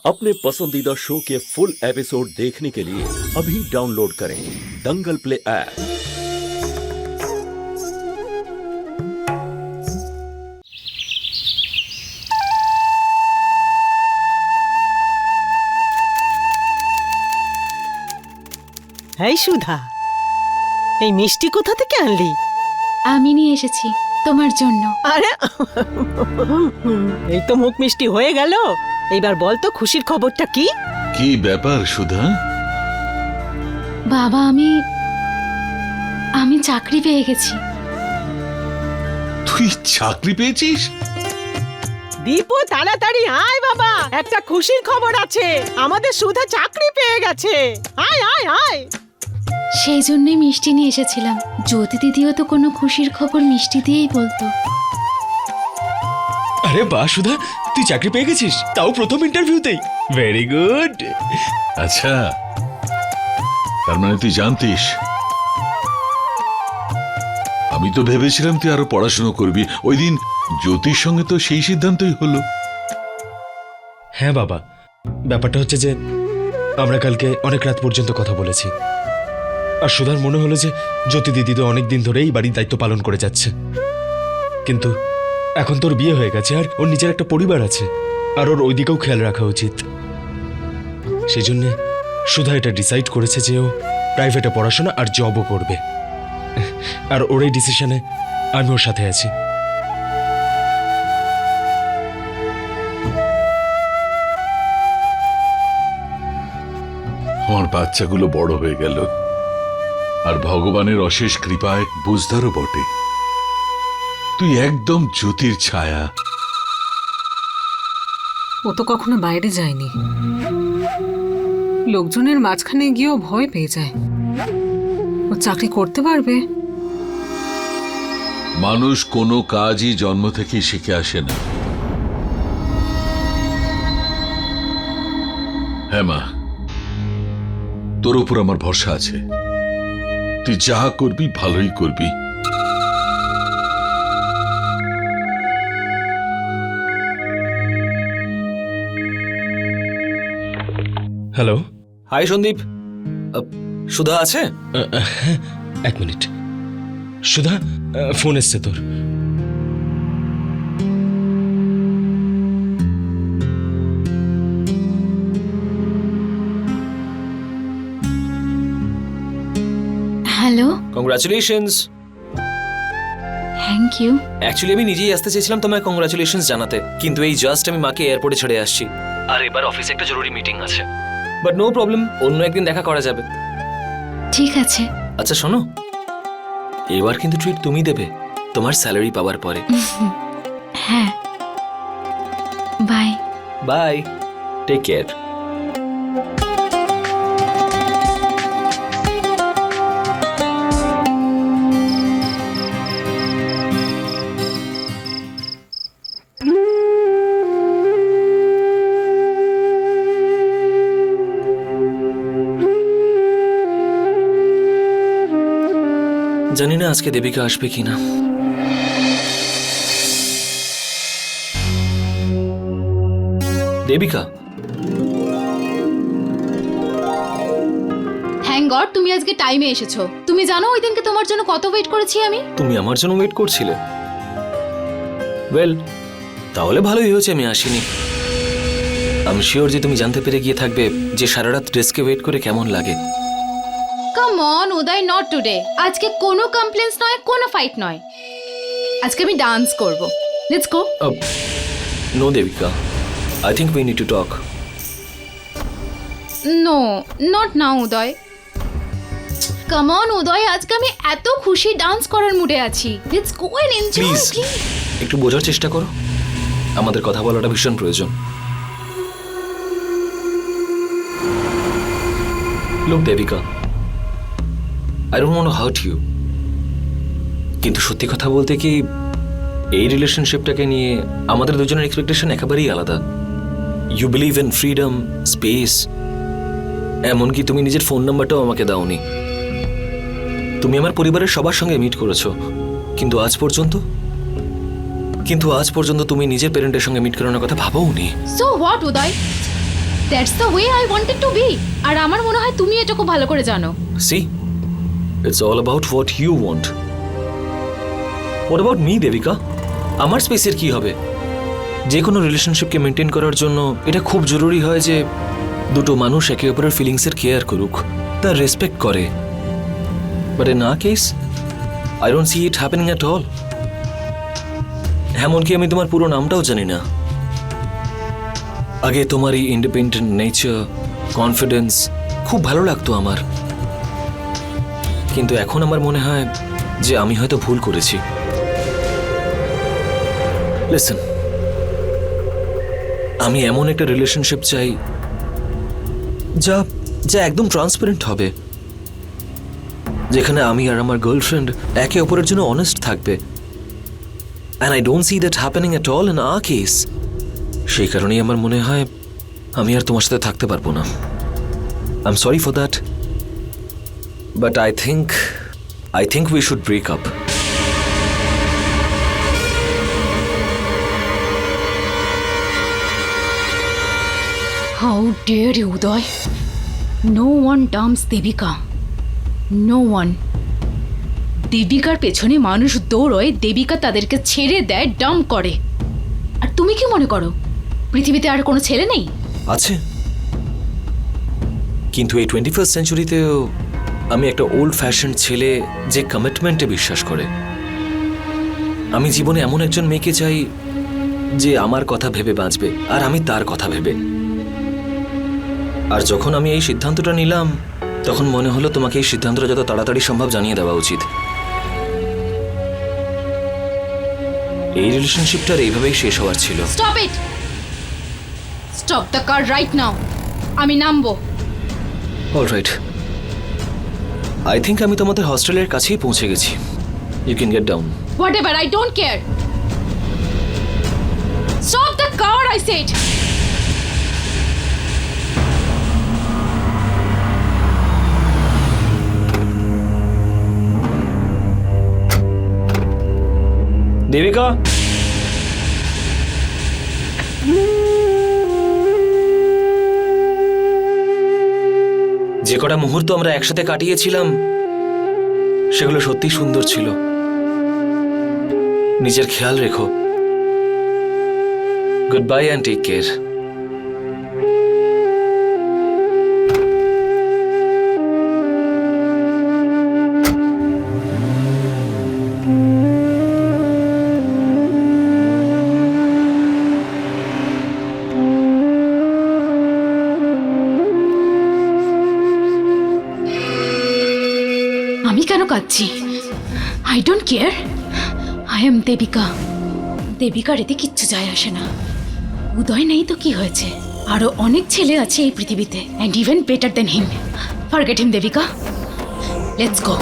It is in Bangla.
अपने पसंदीदा शो के फुल एपिसोड देखने के लिए अभी डाउनलोड करें दंगल प्ले ऐप। এই সুধা, এই মিষ্টি কোথা থেকে আনলি? আমি নিয়ে এসেছি তোমার জন্য। আরে এই তো মুখ মিষ্টি হয়ে গেল। এইবার বল তো খুশির খবরটা কি? কি ব্যাপার সুধা? বাবা, আমি চাকরি পেয়ে গেছি। তুই চাকরি পেয়েছিস? দীপু, তাড়াতাড়ি আয় বাবা, একটা খুশির খবর আছে। আমাদের সুধা চাকরি পেয়ে গেছে। আয় আয় আয়। সেই জন্যই মিষ্টি নিয়ে এসেছিলাম। জ্যোতি দিদিও তো কোনো খুশির খবর মিষ্টি দিয়েই বলতো। আরে বাহ সুধা, তুই চাকরি পেয়ে গেছিস, তাও প্রথম ইন্টারভিউতেই। Very good. আচ্ছা, তার মানে তুই জানতিস? আমি তো ভেবেছিলাম তুই আরো পড়াশোনা করবি। ওই দিন জ্যোতির সঙ্গে তো সেই সিদ্ধান্তই হলো। হ্যাঁ বাবা, ব্যাপারটা হচ্ছে যে আমরা কালকে অনেক রাত পর্যন্ত কথা বলেছি। আর সুধার মনে হলো যে জ্যোতি দিদি তো অনেকদিন ধরেই বাড়ির দায়িত্ব পালন করে যাচ্ছে, কিন্তু এখন তোর বিয়ে হয়ে গেছে আর ওর নিজের একটা পরিবার আছে, আর ওর ওই দিকেও খেয়াল রাখা উচিত। সেই জন্যে সুধা এটা ডিসাইড করেছে যে ও প্রাইভেটে পড়াশোনা আর জবও করবে। আর ওর এই ডিসিশনে আমি ওর সাথে আছি। আমার বাচ্চাগুলো বড় হয়ে গেল, আর ভগবানের অশেষ কৃপায় বুঝদারও বটে। তুই একদম জ্যোতির ছায়া। ও তো কখনো বাইরে যায়নি, লোকজনের মাঝখানে গিয়েও ভয় পেয়ে যায়। ও চাকরি করতে পারবে? মানুষ কোনো কাজই জন্ম থেকেই শিখে আসে না। হ্যাঁ মা, তোর উপর আমার ভরসা আছে। তুই যা করবি ভালোই করবি। হ্যালো। হাই সন্দীপ, সুধা আছে? এক মিনিট। সুধা, ফোন এসছে তোর। Hello. Congratulations. Thank you. Actually আমি নিজেই আসতে চেয়েছিলাম তোমায় কংগ্রাচুলেশনস জানাতে, কিন্তু এই জাস্ট আমি মাকে এয়ারপোর্টে ছেড়ে আসছি। আর এবার অফিসে একটা জরুরি মিটিং আছে। বাট নো প্রবলেম, অন্য একদিন দেখা করা যাবে। ঠিক আছে। আচ্ছা শোনো, এবার কিন্তু ট্রিট তুমি দেবে তোমার স্যালারি পাওয়ার পরে। হ্যাঁ, বাই। By, take care. জানি না আজকে দেবিকা আসবে কিনা। দেবিকা, থ্যাংক গড তুমি আজকে টাইমে এসেছো। তুমি জানো ওই দিনকে তোমার জন্য কত ওয়েট করেছি আমি? তুমি আমার জন্য ওয়েট করছিলে? ওয়েল, তাহলে ভালোই হয়েছে আমি আসিনি। আমি শিওর যে তুমি জানতে পেরে গিয়ে থাকবে যে সারা রাত ডেস্কে ওয়েট করে কেমন লাগে। Come on Uday, not today. আজকে কোনো কমপ্লেন্স নয়, কোনো ফাইট নয়। আজকে আমি ডান্স করব। Let's go. No Debika, I think we need to talk. No, not now Uday. Come on Uday, আজকে আমি এত খুশি ডান্স করার মুডে আছি। Let's go and enjoy please please. একটু বোঝার চেষ্টা করো, আমাদের কথা বলাটা ভীষণ প্রয়োজন। Look Debika, I don't want to hurt you, কিন্তু সত্যি কথা বলতে কি এই রিলেশনশিপটাকে নিয়ে আমাদের দুজনের এক্সপেকটেশন একেবারেই আলাদা। You believe in freedom, space, এমনকি তুমি নিজের ফোন নাম্বারটাও আমাকে দাওনি। তুমি আমার পরিবারের সবার সঙ্গে মিট করেছো, কিন্তু আজ পর্যন্ত তুমি নিজের প্যারেন্টের সঙ্গে মিট করানোর কথা ভাবোওনি। So what Uday? That's the way I wanted to be. আর আমার মনে হয় তুমি এটা খুব ভালো করে জানো। See, it's all about what you want. What about me, Devika? আমার স্পেসের কি হবে? যে কোনো রিলেশনশিপকে মেনটেন করার জন্য এটা খুব জরুরি হয় যে দুটো মানুষ একে অপরের ফিলিংসের কেয়ার করুক, তার রেসপেক্ট করে। But in our case, I don't see it happening at all. এমনকি আমি তোমার পুরো নামটাও জানি না। আগে তোমার এই ইন্ডিপেন্ডেন্ট নেচার, কনফিডেন্স খুব ভালো লাগতো আমার, কিন্তু এখন আমার মনে হয় যে আমি হয়তো ভুল করেছি। লিসেন, আমি এমন একটা রিলেশনশিপ চাই যা যা একদম ট্রান্সপারেন্ট হবে, যেখানে আমি আর আমার গার্লফ্রেন্ড একে অপরের জন্য অনেস্ট থাকবে। And I don't see that happening at all in our case. সেই কারণেই আমার মনে হয় আমি আর তোমার সাথে থাকতে পারবো না। I am sorry for that, but I think we should break up. How dare you, Uday? No one dumps Devika. No one. দেবিকার পেছনে মানুষ দৌড়য়, দেবিকা তাদেরকে ছেড়ে দেয়, ডাম্প করে। আর তুমি কি মনে করো পৃথিবীতে আর কোনো ছেলে নেই? আছে, কিন্তু এই 21st সেঞ্চুরিতেও আমি একটা ওল্ড ফ্যাশন ছেলে যে কমিটমেন্টে বিশ্বাস করে। আমি জীবনে এমন একজন মেয়েকে চাই যে আমার কথা ভেবে বাঁচবে আর আমি তার কথা ভেবে। আর যখন আমি এই সিদ্ধান্তটা নিলাম তখন মনে হলো তোমাকে এই সিদ্ধান্তটা যত তাড়াতাড়ি সম্ভব জানিয়ে দেওয়া উচিত। এই রিলেশনশিপটার এইভাবেই শেষ হওয়ার ছিল। Stop it, stop the car right now. আমি নামবো। অলরাইট, আই থিঙ্ক আমি তোমাদের হস্টেলের কাছেই পৌঁছে গেছি। You can get down. Whatever, I don't care. Stop the car, I said. Debika, যে কটা মুহূর্ত আমরা একসাথে কাটিয়েছিলাম সেগুলো সত্যি সুন্দর ছিল। নিজের খেয়াল রেখো। Good bye and take care. আমি কেন কাঁদছি? I don't care. I am Debika. দেবিকার এতে কিচ্ছু যায় আসে না। উদয় নেই তো কি হয়েছে, আরো অনেক ছেলে আছে এই পৃথিবীতে, and even better than him. Forget him Debika, let's go.